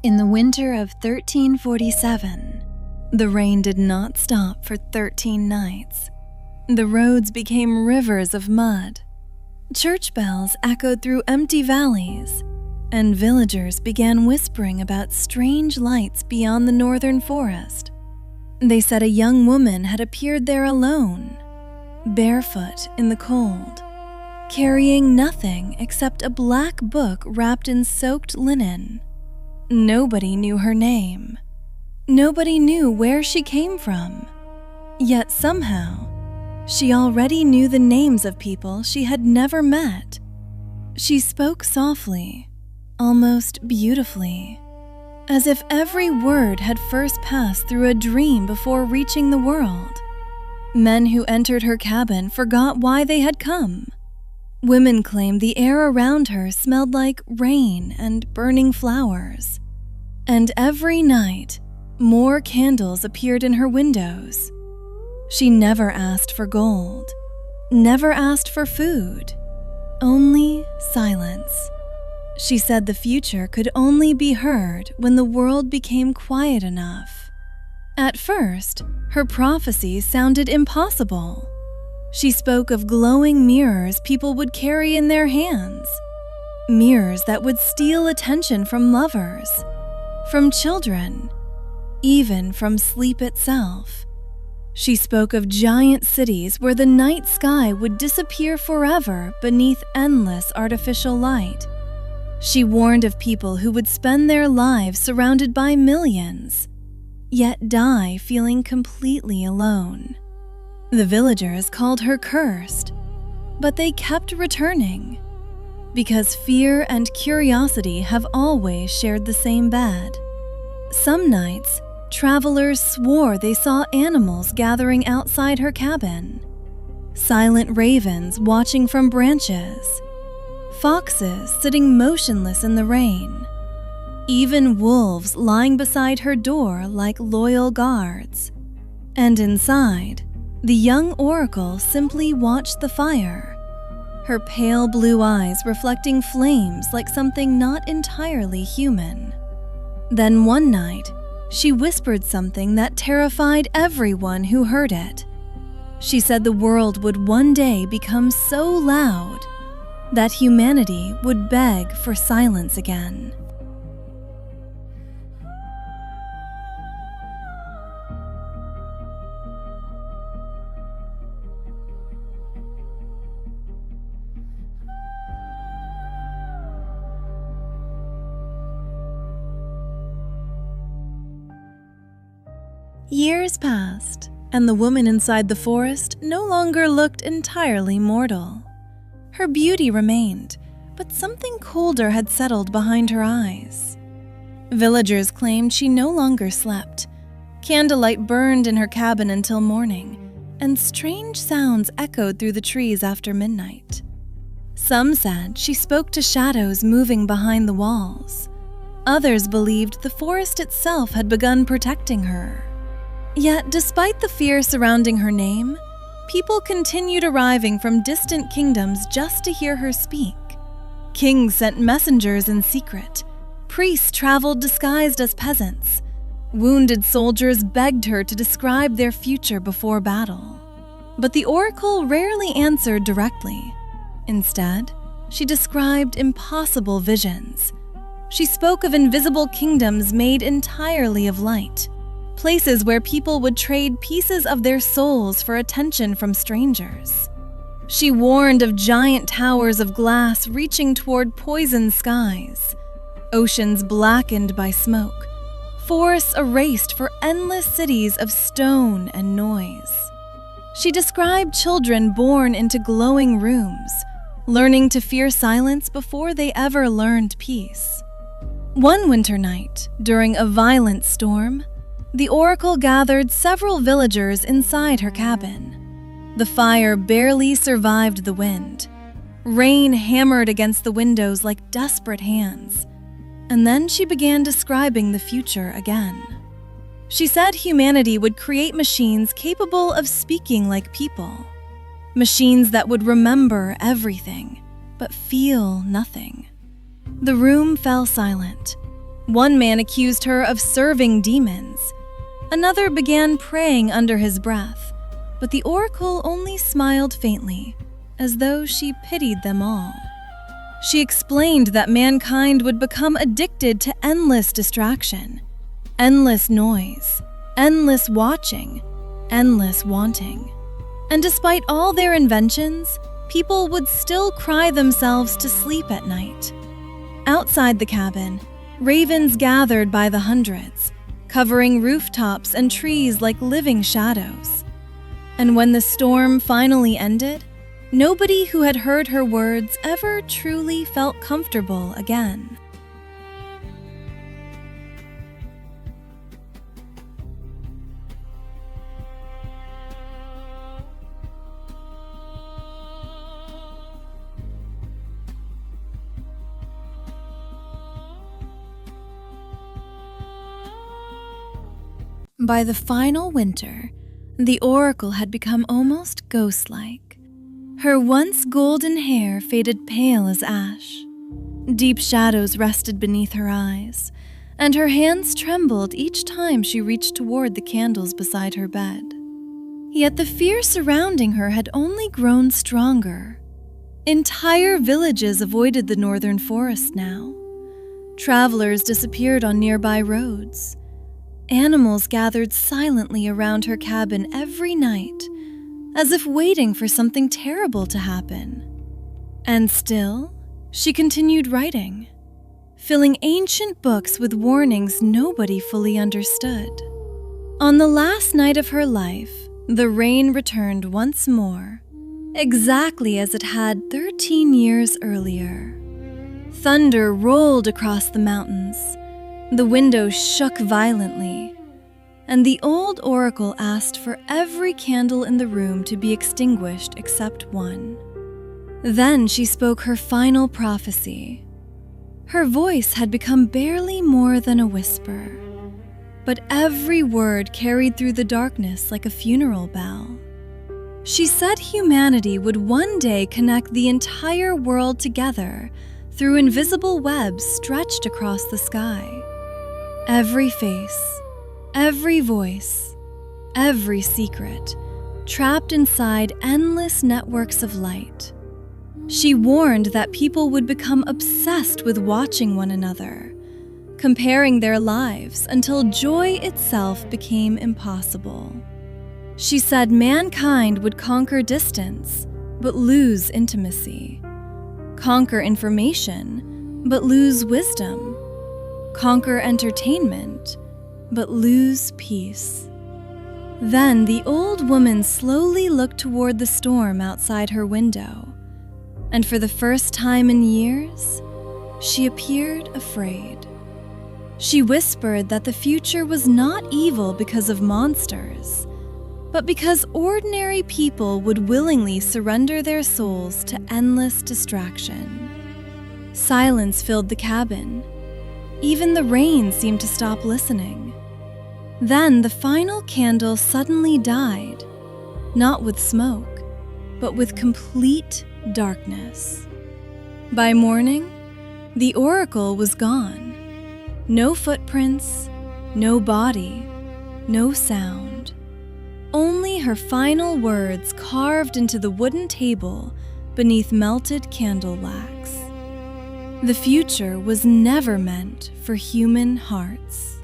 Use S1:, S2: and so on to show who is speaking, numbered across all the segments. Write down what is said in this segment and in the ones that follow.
S1: In the winter of 1347, the rain did not stop for 13 nights. The roads became rivers of mud. Church bells echoed through empty valleys, and villagers began whispering about strange lights beyond the northern forest. They said a young woman had appeared there alone, barefoot in the cold, carrying nothing except a black book wrapped in soaked linen. Nobody knew her name. Nobody knew where she came from. Yet somehow, she already knew the names of people she had never met. She spoke softly, almost beautifully, as if every word had first passed through a dream before reaching the world. Men who entered her cabin forgot why they had come. Women claimed the air around her smelled like rain and burning flowers. And every night, more candles appeared in her windows. She never asked for gold, never asked for food, only silence. She said the future could only be heard when the world became quiet enough. At first, her prophecies sounded impossible. She spoke of glowing mirrors people would carry in their hands, mirrors that would steal attention from lovers, from children, even from sleep itself. She spoke of giant cities where the night sky would disappear forever beneath endless artificial light. She warned of people who would spend their lives surrounded by millions, yet die feeling completely alone. The villagers called her cursed, but they kept returning, because fear and curiosity have always shared the same bed. Some nights, travelers swore they saw animals gathering outside her cabin, silent ravens watching from branches, foxes sitting motionless in the rain, even wolves lying beside her door like loyal guards. And inside, the young oracle simply watched the fire, her pale blue eyes reflecting flames like something not entirely human. Then one night, she whispered something that terrified everyone who heard it. She said the world would one day become so loud that humanity would beg for silence again. Years passed, and the woman inside the forest no longer looked entirely mortal. Her beauty remained, but something colder had settled behind her eyes. Villagers claimed she no longer slept. Candlelight burned in her cabin until morning, and strange sounds echoed through the trees after midnight. Some said she spoke to shadows moving behind the walls. Others believed the forest itself had begun protecting her. Yet, despite the fear surrounding her name, people continued arriving from distant kingdoms just to hear her speak. Kings sent messengers in secret. Priests traveled disguised as peasants. Wounded soldiers begged her to describe their future before battle. But the oracle rarely answered directly. Instead, she described impossible visions. She spoke of invisible kingdoms made entirely of light, places where people would trade pieces of their souls for attention from strangers. She warned of giant towers of glass reaching toward poisoned skies, oceans blackened by smoke, forests erased for endless cities of stone and noise. She described children born into glowing rooms, learning to fear silence before they ever learned peace. One winter night, during a violent storm, the oracle gathered several villagers inside her cabin. The fire barely survived the wind. Rain hammered against the windows like desperate hands. And then she began describing the future again. She said humanity would create machines capable of speaking like people. Machines that would remember everything, but feel nothing. The room fell silent. One man accused her of serving demons. Another began praying under his breath, but the oracle only smiled faintly, as though she pitied them all. She explained that mankind would become addicted to endless distraction, endless noise, endless watching, endless wanting. And despite all their inventions, people would still cry themselves to sleep at night. Outside the cabin, ravens gathered by the hundreds, covering rooftops and trees like living shadows. And when the storm finally ended, nobody who had heard her words ever truly felt comfortable again. By the final winter, the oracle had become almost ghost-like. Her once golden hair faded pale as ash. Deep shadows rested beneath her eyes, and her hands trembled each time she reached toward the candles beside her bed. Yet the fear surrounding her had only grown stronger. Entire villages avoided the northern forest now. Travelers disappeared on nearby roads. Animals gathered silently around her cabin every night, as if waiting for something terrible to happen. And still, she continued writing, filling ancient books with warnings nobody fully understood. On the last night of her life, the rain returned once more, exactly as it had 13 years earlier. Thunder rolled across the mountains. The windows shook violently, and the old oracle asked for every candle in the room to be extinguished except one. Then she spoke her final prophecy. Her voice had become barely more than a whisper, but every word carried through the darkness like a funeral bell. She said humanity would one day connect the entire world together through invisible webs stretched across the sky. Every face, every voice, every secret, trapped inside endless networks of light. She warned that people would become obsessed with watching one another, comparing their lives until joy itself became impossible. She said mankind would conquer distance, but lose intimacy. Conquer information, but lose wisdom. Conquer entertainment, but lose peace. Then the old woman slowly looked toward the storm outside her window, and for the first time in years, she appeared afraid. She whispered that the future was not evil because of monsters, but because ordinary people would willingly surrender their souls to endless distraction. Silence filled the cabin. Even the rain seemed to stop listening. Then the final candle suddenly died, not with smoke, but with complete darkness. By morning, the oracle was gone. No footprints, no body, no sound. Only her final words carved into the wooden table beneath melted candle wax. The future was never meant for human hearts.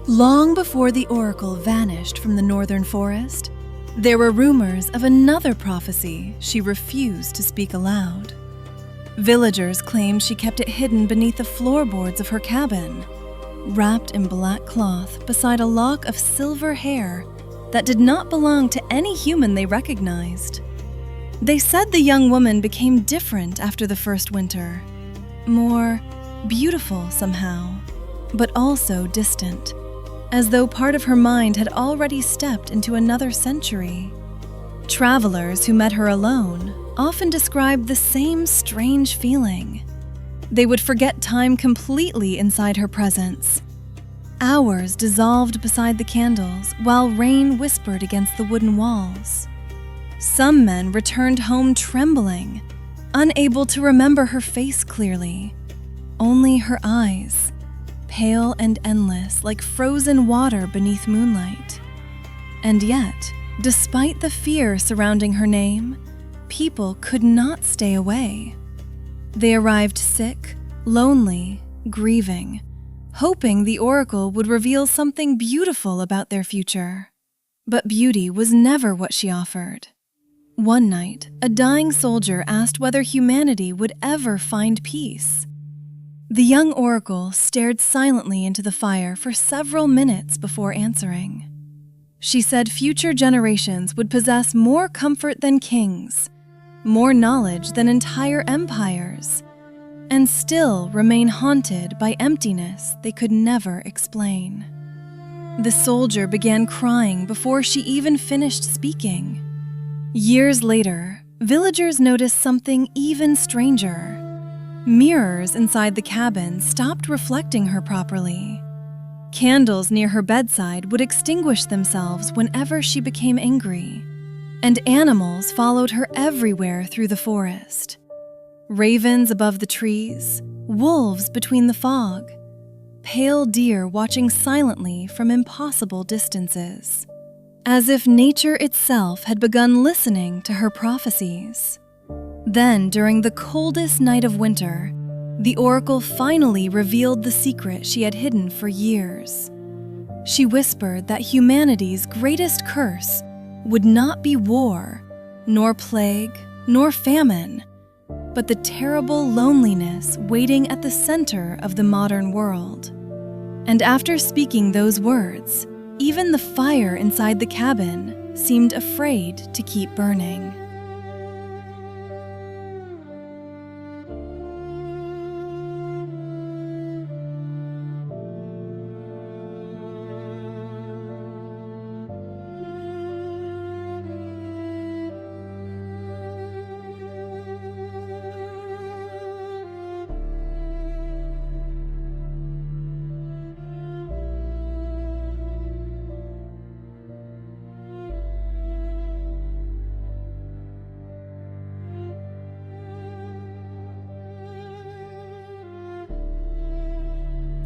S1: Long before the oracle vanished from the northern forest, there were rumors of another prophecy she refused to speak aloud. Villagers claimed she kept it hidden beneath the floorboards of her cabin. wrapped in black cloth beside a lock of silver hair that did not belong to any human they recognized. They said the young woman became different after the first winter, more beautiful somehow, but also distant, as though part of her mind had already stepped into another century. Travelers who met her alone often described the same strange feeling. They would forget time completely inside her presence. Hours dissolved beside the candles while rain whispered against the wooden walls. Some men returned home trembling, unable to remember her face clearly, only her eyes, pale and endless like frozen water beneath moonlight. And yet, despite the fear surrounding her name, people could not stay away. They arrived sick, lonely, grieving, hoping the oracle would reveal something beautiful about their future. But beauty was never what she offered. One night, a dying soldier asked whether humanity would ever find peace. The young oracle stared silently into the fire for several minutes before answering. She said future generations would possess more comfort than kings, more knowledge than entire empires, and still remain haunted by emptiness they could never explain. The soldier began crying before she even finished speaking. Years later, villagers noticed something even stranger. Mirrors inside the cabin stopped reflecting her properly. Candles near her bedside would extinguish themselves whenever she became angry, and animals followed her everywhere through the forest. Ravens above the trees, wolves between the fog, pale deer watching silently from impossible distances, as if nature itself had begun listening to her prophecies. Then, during the coldest night of winter, the oracle finally revealed the secret she had hidden for years. She whispered that humanity's greatest curse would not be war, nor plague, nor famine, but the terrible loneliness waiting at the center of the modern world. And after speaking those words, even the fire inside the cabin seemed afraid to keep burning.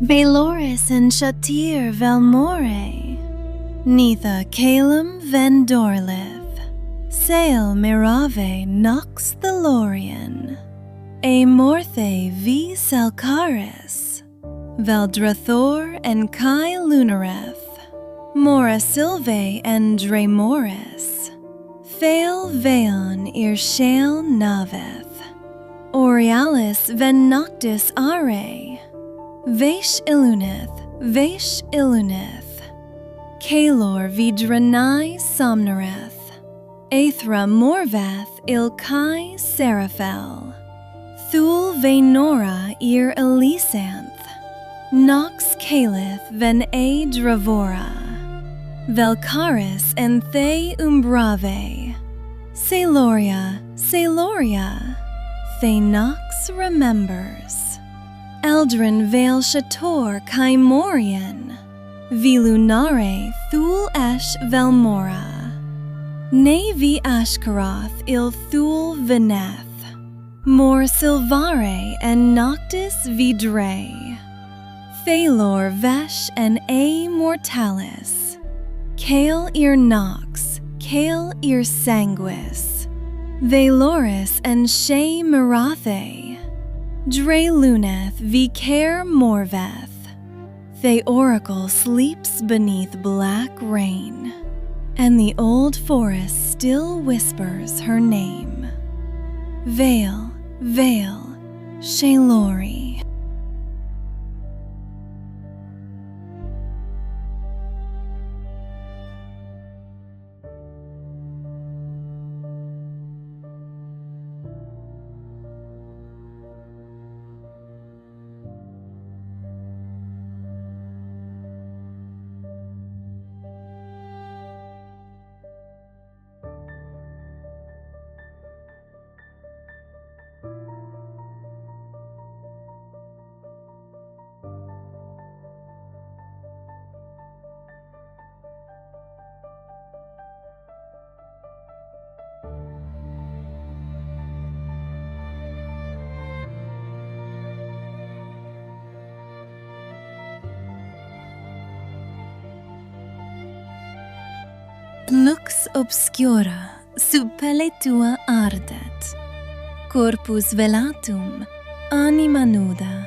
S1: Baloris and Shatir Velmore, Neitha Calum Vendorlith, Sail Mirave Nox the Lorien, Amorthe V Selcaris, Veldrathor and Kai Lunareth, Mora Silve and Dremoris, Fail Veon Irshale Naveth, Aurealis Ven Noctis Are, Vesh Iluneth, Kalor Vidranai Somnoreth, Aethra Morvath Ilkai Seraphel, Thul Venora Ir Elisanth, Nox Calith Ven A Dravora, Velcaris and The Umbrave, Celoria, Thanox remembers, Eldrin Vale Shator Kaimorian, Vilunare Thul Esh Velmora, Navi Ashkaroth Il Thul Veneth, Mor Silvare and Noctis Vidre, Thalor Vesh and A Mortalis, Kale Ir Nox, Kale Ir Sanguis, Valoris and Shay Mirathe, Dre Luneth Vicaire Morveth. The oracle sleeps beneath black rain, and the old forest still whispers her name. Vale, Shalori. lux obscura sub pelle tua ardet, corpus velatum, anima nuda,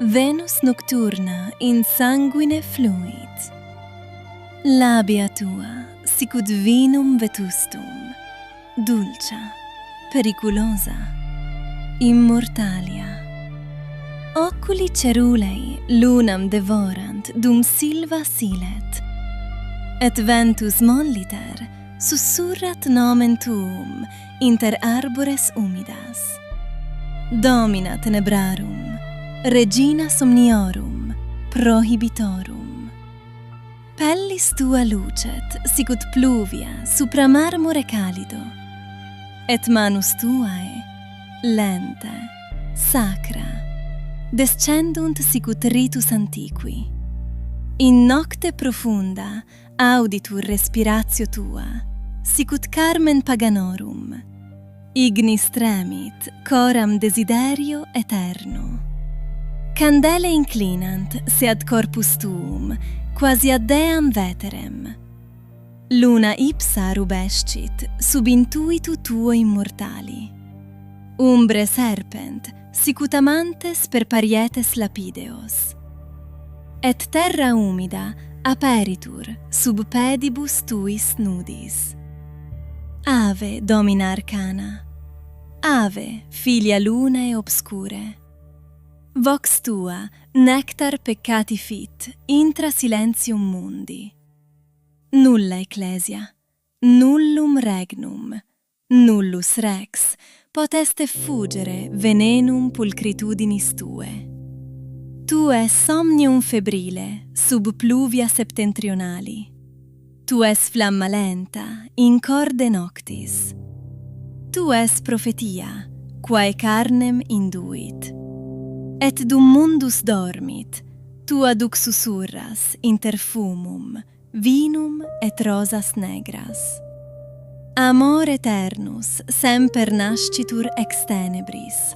S1: Venus nocturna in sanguine fluit. Labia tua sicut vinum vetustum, dulcia, periculosa, immortalia. Oculi cerulei lunam devorant dum silva silet, et ventus molliter sussurrat nomen tuum inter arbores humidas. Domina tenebrarum, regina somniorum, prohibitorum. Pellis tua lucet sicut pluvia supra marmore calido, et manus tuae, lente, sacra, descendunt sicut ritus antiqui. In nocte profunda auditur respiratio tua, sicut carmen paganorum, ignis tremit coram desiderio eterno. Candele inclinant se ad corpus tuum, quasi ad deam veterem. Luna ipsa rubescit sub intuitu tuo immortali. Umbre serpent sicut amantes per parietes lapideos. Et terra humida aperitur sub pedibus tuis nudis. Ave, domina arcana, ave, filia lunae obscure. Vox tua nectar peccati fit intra silentium mundi. Nulla ecclesia, nullum regnum, nullus rex poteste fuggere venenum pulchritudinis tue. Tu es somnium febrile sub pluvia septentrionali. Tu es flamma lenta in corde noctis. Tu es prophetia, quae carnem induit. Et dum mundus dormit, tu aduc susurras inter fumum, vinum et rosas negras. Amor eternus semper nascitur ex tenebris.